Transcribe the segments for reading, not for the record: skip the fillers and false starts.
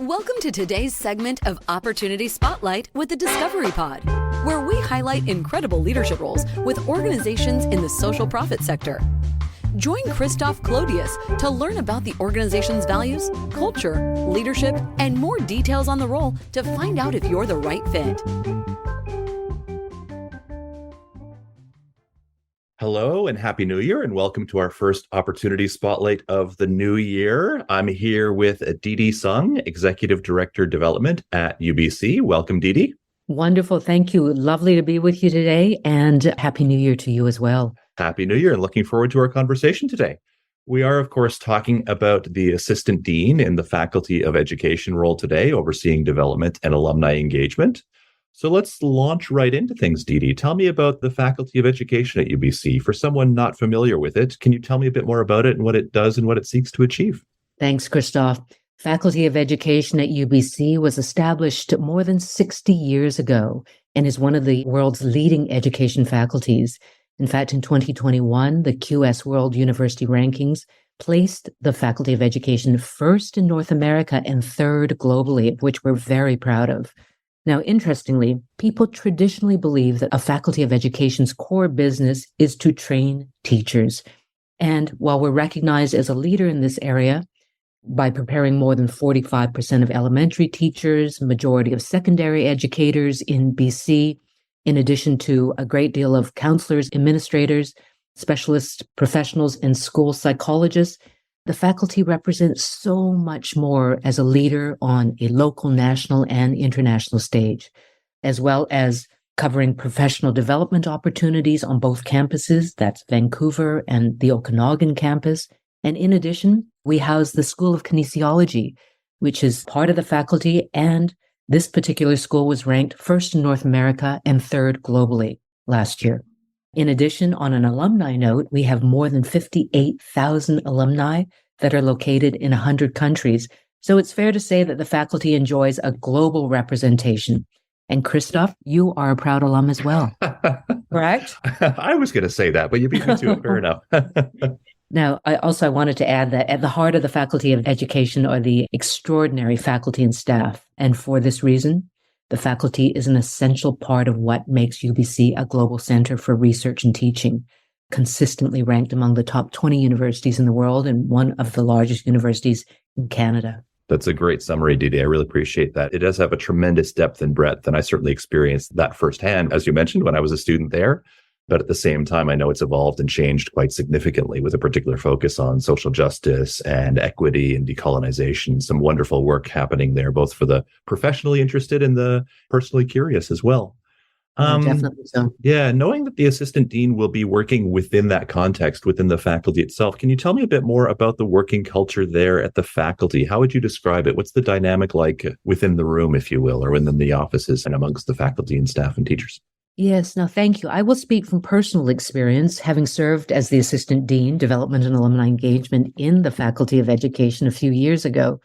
Welcome to today's segment of Opportunity Spotlight with the Discovery Pod, where we highlight incredible leadership roles with organizations in the social profit sector. Join Christoph Clodius to learn about the organization's values, culture, leadership, and more details on the role to find out if you're the right fit. Hello and Happy New Year, and welcome to our first Opportunity Spotlight of the new year. I'm here with Didi Sung, Executive Director Development at UBC. Welcome, Didi. Wonderful. Thank you. Lovely to be with you today, and Happy New Year to you as well. Happy New Year, and looking forward to our conversation today. We are, of course, talking about the Assistant Dean in the Faculty of Education role today, overseeing development and alumni engagement. So let's launch right into things, Didi. Tell me about the Faculty of Education at UBC. For someone not familiar with it, can you tell me a bit more about it and what it does and what it seeks to achieve? Thanks, Christoph. Faculty of Education at UBC was established more than 60 years ago and is one of the world's leading education faculties. In fact, in 2021, the QS World University Rankings placed the Faculty of Education first in North America and third globally, which we're very proud of. Now, interestingly, people traditionally believe that a Faculty of Education's core business is to train teachers. And while we're recognized as a leader in this area by preparing more than 45% of elementary teachers, majority of secondary educators in BC, in addition to a great deal of counselors, administrators, specialist professionals, and school psychologists, the faculty represents so much more as a leader on a local, national, and international stage, as well as covering professional development opportunities on both campuses, that's Vancouver and the Okanagan campus. And in addition, we house the School of Kinesiology, which is part of the faculty, and this particular school was ranked first in North America and third globally last year. In addition, on an alumni note, we have more than 58,000 alumni that are located in 100 countries. So it's fair to say that the faculty enjoys a global representation. And Christoph, you are a proud alum as well, correct? I was going to say that, but you beat me to it. Fair enough. Now, I wanted to add that at the heart of the Faculty of Education are the extraordinary faculty and staff. And for this reason, the faculty is an essential part of what makes UBC a global center for research and teaching, consistently ranked among the top 20 universities in the world and one of the largest universities in Canada. That's a great summary, Didi. I really appreciate that. It does have a tremendous depth and breadth, and I certainly experienced that firsthand, as you mentioned, when I was a student there. But at the same time, I know it's evolved and changed quite significantly with a particular focus on social justice and equity and decolonization. Some wonderful work happening there, both for the professionally interested and the personally curious as well. Definitely so. Yeah, knowing that the Assistant Dean will be working within that context, within the faculty itself, can you tell me a bit more about the working culture there at the faculty? How would you describe it? What's the dynamic like within the room, if you will, or within the offices and amongst the faculty and staff and teachers? Yes, no, thank you. I will speak from personal experience, having served as the Assistant Dean, Development and Alumni Engagement in the Faculty of Education a few years ago.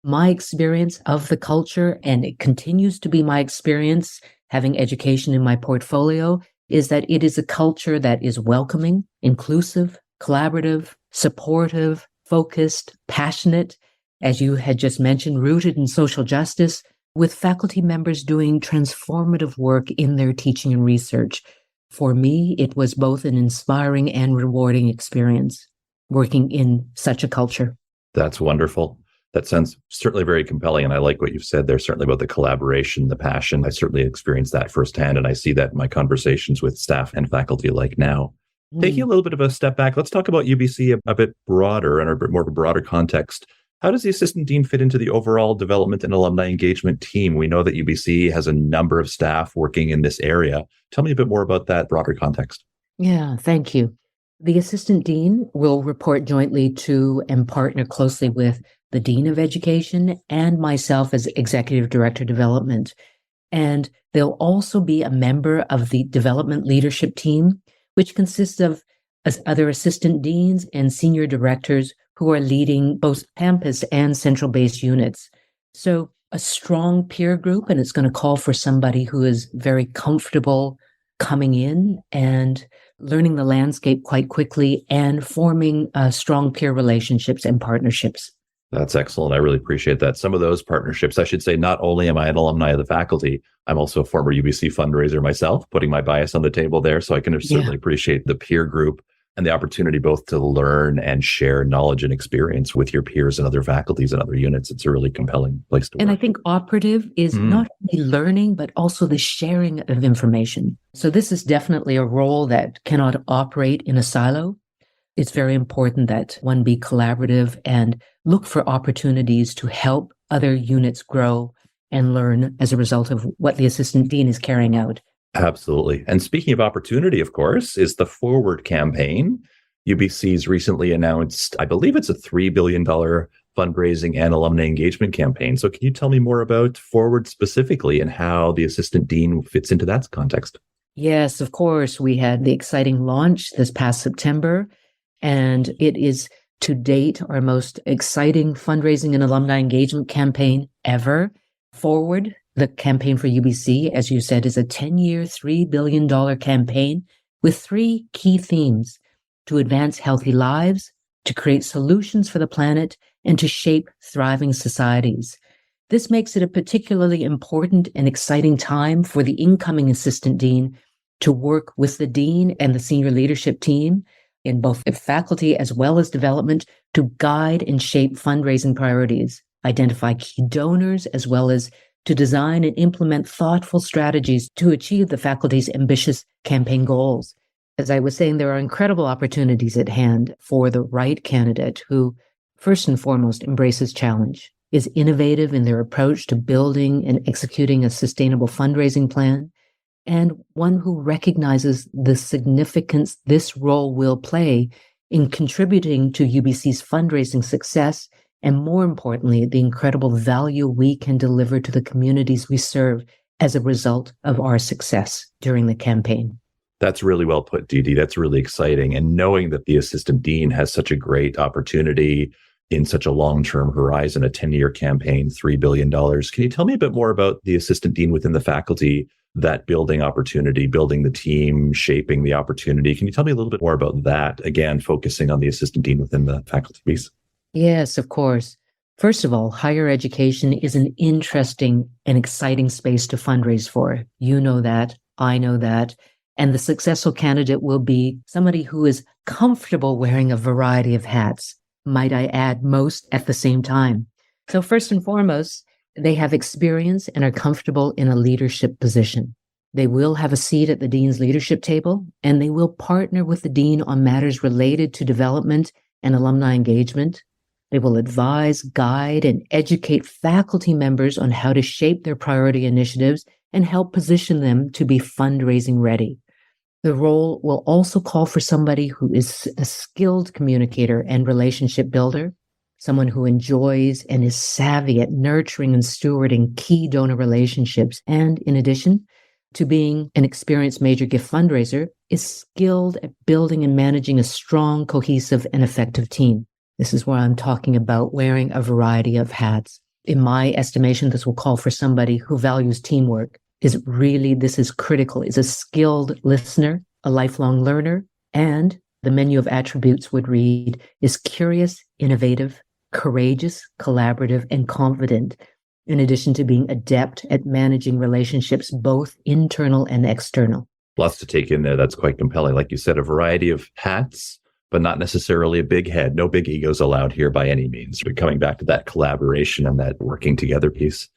My experience of the culture, and it continues to be my experience having education in my portfolio, is that it is a culture that is welcoming, inclusive, collaborative, supportive, focused, passionate, as you had just mentioned, rooted in social justice, with faculty members doing transformative work in their teaching and research. For me, it was both an inspiring and rewarding experience working in such a culture. That's wonderful. That sounds certainly very compelling. And I like what you've said there, certainly about the collaboration, the passion. I certainly experienced that firsthand. And I see that in my conversations with staff and faculty alike now. Taking a little bit of a step back, let's talk about UBC a bit broader and a bit more of a broader context. How does the Assistant Dean fit into the overall development and alumni engagement team? We know that UBC has a number of staff working in this area. Tell me a bit more about that broader context. Yeah, thank you. The Assistant Dean will report jointly to and partner closely with the Dean of Education and myself as Executive Director Development. And they'll also be a member of the Development Leadership Team, which consists of other Assistant Deans and Senior Directors who are leading both campus and central-based units. So a strong peer group, and it's going to call for somebody who is very comfortable coming in and learning the landscape quite quickly and forming strong peer relationships and partnerships. That's excellent. I really appreciate that. Some of those partnerships, I should say, not only am I an alumni of the faculty, I'm also a former UBC fundraiser myself, putting my bias on the table there. So I can certainly appreciate the peer group and the opportunity both to learn and share knowledge and experience with your peers and other faculties and other units. It's a really compelling place to work. And I think operative is not only learning, but also the sharing of information. So this is definitely a role that cannot operate in a silo. It's very important that one be collaborative and look for opportunities to help other units grow and learn as a result of what the assistant dean is carrying out. Absolutely. And speaking of opportunity, of course, is the Forward campaign. UBC's recently announced, I believe it's a $3 billion fundraising and alumni engagement campaign. So can you tell me more about Forward specifically and how the assistant dean fits into that context? Yes, of course. We had the exciting launch this past September, and it is to date our most exciting fundraising and alumni engagement campaign ever. Forward, the campaign for UBC, as you said, is a 10-year, $3 billion campaign with 3 key themes: to advance healthy lives, to create solutions for the planet, and to shape thriving societies. This makes it a particularly important and exciting time for the incoming assistant dean to work with the dean and the senior leadership team in both faculty as well as development to guide and shape fundraising priorities, identify key donors, as well as to design and implement thoughtful strategies to achieve the faculty's ambitious campaign goals. As I was saying, there are incredible opportunities at hand for the right candidate who, first and foremost, embraces challenge, is innovative in their approach to building and executing a sustainable fundraising plan, and one who recognizes the significance this role will play in contributing to UBC's fundraising success, and more importantly, the incredible value we can deliver to the communities we serve as a result of our success during the campaign. That's really well put, Dee Dee. That's really exciting. And knowing that the assistant dean has such a great opportunity in such a long-term horizon, a 10-year campaign, $3 billion. Can you tell me a bit more about the assistant dean within the faculty, that building opportunity, building the team, shaping the opportunity? Can you tell me a little bit more about that? Again, focusing on the assistant dean within the faculty piece. Yes, of course. First of all, higher education is an interesting and exciting space to fundraise for. You know that. I know that. And the successful candidate will be somebody who is comfortable wearing a variety of hats. Might I add, most at the same time. So first and foremost, they have experience and are comfortable in a leadership position. They will have a seat at the dean's leadership table, and they will partner with the dean on matters related to development and alumni engagement. They will advise, guide, and educate faculty members on how to shape their priority initiatives and help position them to be fundraising ready. The role will also call for somebody who is a skilled communicator and relationship builder, someone who enjoys and is savvy at nurturing and stewarding key donor relationships, and in addition to being an experienced major gift fundraiser, is skilled at building and managing a strong, cohesive, and effective team. This is where I'm talking about wearing a variety of hats. In my estimation, this will call for somebody who values teamwork. This is critical, is a skilled listener, a lifelong learner, and the menu of attributes would read, is curious, innovative, courageous, collaborative, and confident, in addition to being adept at managing relationships, both internal and external. Lots to take in there. That's quite compelling. Like you said, a variety of hats, but not necessarily a big head. No big egos allowed here by any means. But coming back to that collaboration and that working together piece.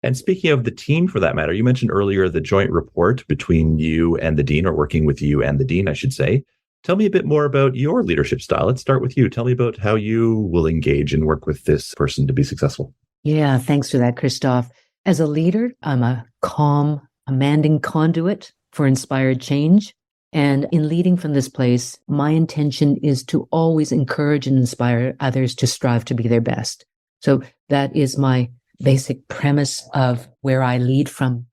And speaking of the team, for that matter, you mentioned earlier the joint report between you and the dean, or working with you and the dean, I should say. Tell me a bit more about your leadership style. Let's start with you. Tell me about how you will engage and work with this person to be successful. Yeah, thanks for that, Christoph. As a leader, I'm a calm, commanding conduit for inspired change. And in leading from this place, my intention is to always encourage and inspire others to strive to be their best. So that is my basic premise of where I lead from.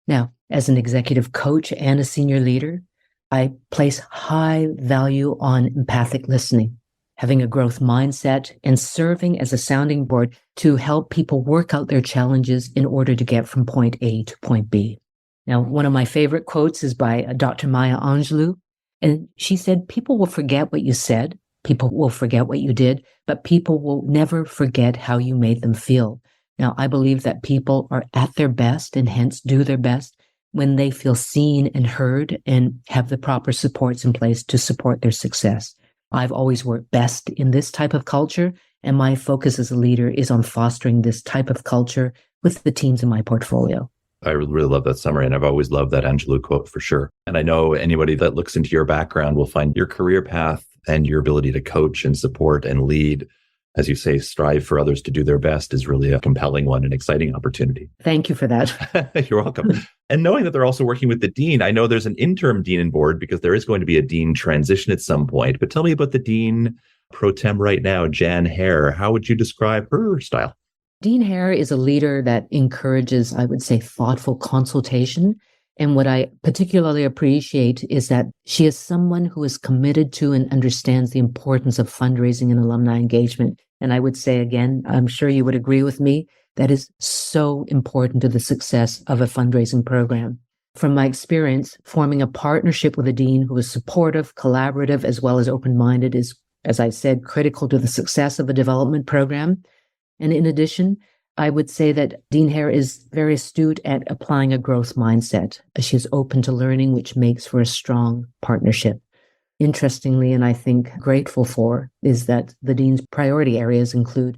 Now, as an executive coach and a senior leader, I place high value on empathic listening, having a growth mindset, and serving as a sounding board to help people work out their challenges in order to get from point A to point B. Now, one of my favorite quotes is by Dr. Maya Angelou, and she said, "People will forget what you said, People will forget what you did, but people will never forget how you made them feel. Now, I believe that people are at their best and hence do their best when they feel seen and heard and have the proper supports in place to support their success. I've always worked best in this type of culture, and my focus as a leader is on fostering this type of culture with the teams in my portfolio. I really love that summary, and I've always loved that Angelou quote for sure. And I know anybody that looks into your background will find your career path and your ability to coach and support and lead, as you say, strive for others to do their best, is really a compelling one, an exciting opportunity. Thank you for that. You're welcome. And knowing that they're also working with the dean, I know there's an interim dean and board because there is going to be a dean transition at some point. But tell me about the dean pro tem right now, Jan Hare. How would you describe her style? Dean Hare is a leader that encourages, I would say, thoughtful consultation. And what I particularly appreciate is that she is someone who is committed to and understands the importance of fundraising and alumni engagement. And I would say again, I'm sure you would agree with me, that is so important to the success of a fundraising program. From my experience, forming a partnership with a dean who is supportive, collaborative, as well as open-minded is, as I said, critical to the success of a development program. And in addition, I would say that Dean Hare is very astute at applying a growth mindset. She is open to learning, which makes for a strong partnership. Interestingly, and I think grateful for, is that the dean's priority areas include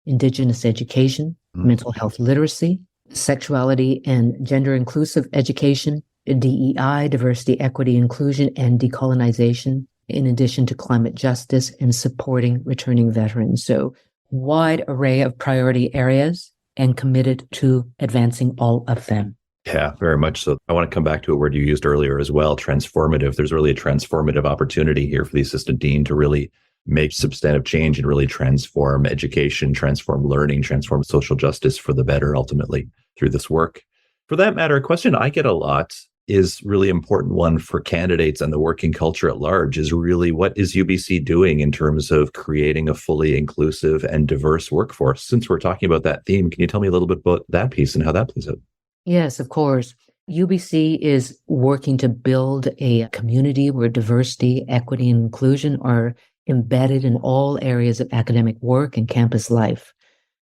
Indigenous education, mental health literacy, sexuality and gender inclusive education, DEI, diversity, equity, inclusion, and decolonization, in addition to climate justice and supporting returning veterans. So wide array of priority areas and committed to advancing all of them. Yeah, very much so. I want to come back to a word you used earlier as well, transformative. There's really a transformative opportunity here for the assistant dean to really make substantive change and really transform education, transform learning, transform social justice for the better ultimately through this work. For that matter, a question I get a lot is really important one for candidates and the working culture at large is really what is UBC doing in terms of creating a fully inclusive and diverse workforce? Since we're talking about that theme, can you tell me a little bit about that piece and how that plays out? Yes, of course. UBC is working to build a community where diversity, equity, and inclusion are embedded in all areas of academic work and campus life.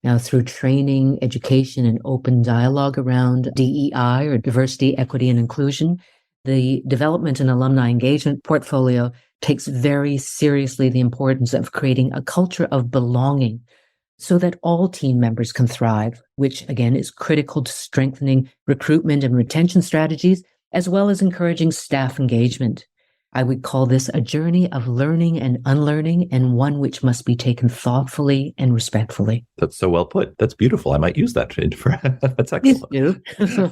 Now, through training, education, and open dialogue around DEI, or diversity, equity, and inclusion, the development and alumni engagement portfolio takes very seriously the importance of creating a culture of belonging so that all team members can thrive, which again is critical to strengthening recruitment and retention strategies, as well as encouraging staff engagement. I would call this a journey of learning and unlearning, and one which must be taken thoughtfully and respectfully. That's so well put. That's beautiful. I might use that. That's excellent. You do.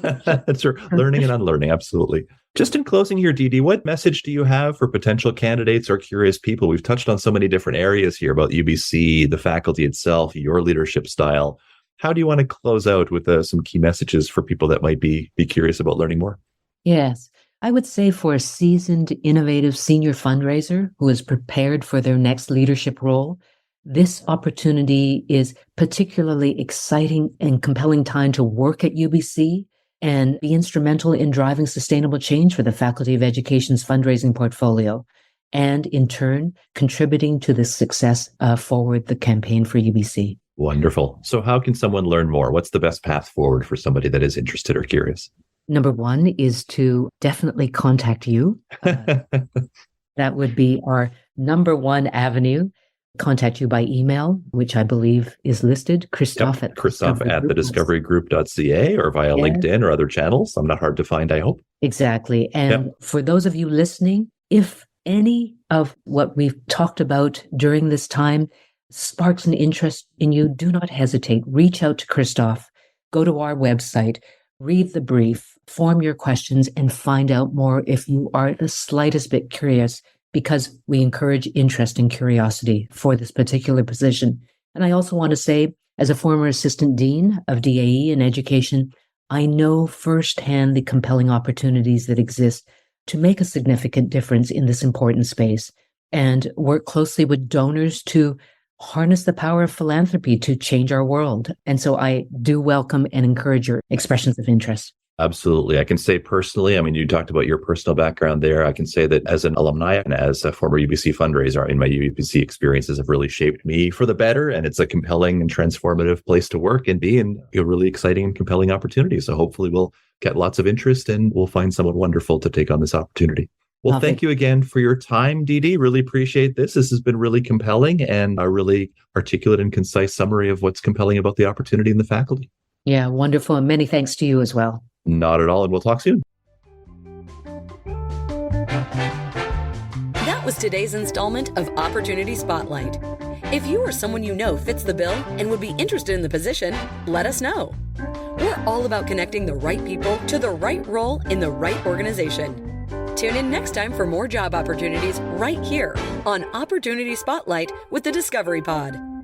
That's learning and unlearning. Absolutely. Just in closing here, Dee Dee, what message do you have for potential candidates or curious people? We've touched on so many different areas here about UBC, the faculty itself, your leadership style. How do you want to close out with some key messages for people that might be curious about learning more? Yes. I would say for a seasoned, innovative senior fundraiser who is prepared for their next leadership role, this opportunity is particularly exciting and compelling time to work at UBC and be instrumental in driving sustainable change for the Faculty of Education's fundraising portfolio, and in turn, contributing to the success forward the campaign for UBC. Wonderful. So how can someone learn more? What's the best path forward for somebody that is interested or curious? Number one is to definitely contact you. That would be our number one avenue. Contact you by email, which I believe is listed, Christoph at thediscoverygroup.ca, or via LinkedIn or other channels. I'm not hard to find, I hope. Exactly. And for those of you listening, if any of what we've talked about during this time sparks an interest in you, do not hesitate. Reach out to Christoph. Go to our website. Read the brief, form your questions, and find out more if you are the slightest bit curious, because we encourage interest and curiosity for this particular position. And I also want to say, as a former assistant dean of DAE in education, I know firsthand the compelling opportunities that exist to make a significant difference in this important space, and work closely with donors to harness the power of philanthropy to change our world. And so I do welcome and encourage your expressions of interest. Absolutely. I can say personally, I mean, you talked about your personal background there. I can say that as an alumni and as a former UBC fundraiser, in my UBC experiences have really shaped me for the better. And it's a compelling and transformative place to work and be, and a really exciting and compelling opportunity. So hopefully we'll get lots of interest and we'll find someone wonderful to take on this opportunity. Well, thank you again for your time, Dee Dee. Really appreciate this. This has been really compelling and a really articulate and concise summary of what's compelling about the opportunity in the faculty. Yeah, wonderful. And many thanks to you as well. Not at all. And we'll talk soon. That was today's installment of Opportunity Spotlight. If you or someone you know fits the bill and would be interested in the position, let us know. We're all about connecting the right people to the right role in the right organization. Tune in next time for more job opportunities right here on Opportunity Spotlight with the Discovery Pod.